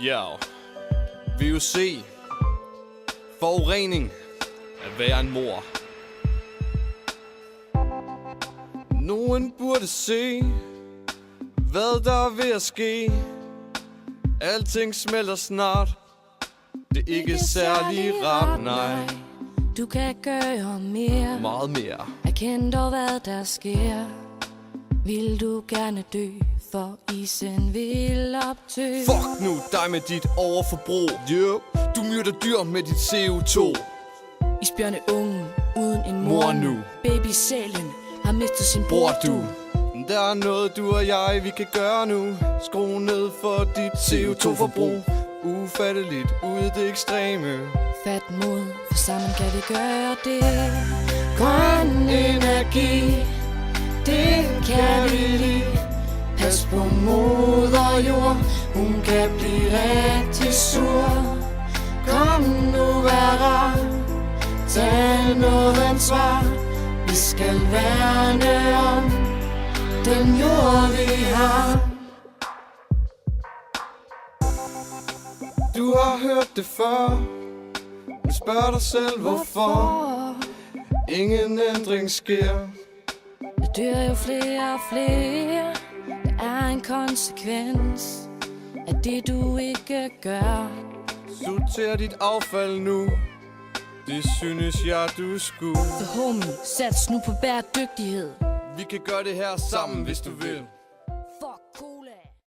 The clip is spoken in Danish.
Ja, VUC. Forurening at være en mor. Nogen burde se, hvad der er ved at ske. Alting smelter snart. Det er ikke særlig rart, nej. Du kan gøre mere, meget mere. erkend dog hvad der sker. Vil du gerne dø, for isen vil optø. Fuck nu dig med dit overforbrug. Du myrder dyr med dit CO2. Isbjørne ungen uden en Mor nu. Babysælen har mistet sin Bror du. Der er noget du og jeg vi kan gøre nu. Skru ned for dit CO2-forbrug. Ufatteligt ude det ekstreme. Fat mod, for sammen kan vi gøre det. Grøn energi, det kan vi lide. Pas på moder jord, hun kan blive rigtig sur. Kom nu vær rar, tag noget ansvar. Vi skal værne om den jord vi har. Du har hørt det før, men spørg dig selv hvorfor ingen ændring sker. Der dør jo flere og flere. Der er en konsekvens af det du ikke gør. Sorter dit affald nu. Det synes jeg du skulle. Så homie, sats nu på bæredygtighed. Vi kan gøre det her sammen hvis du vil.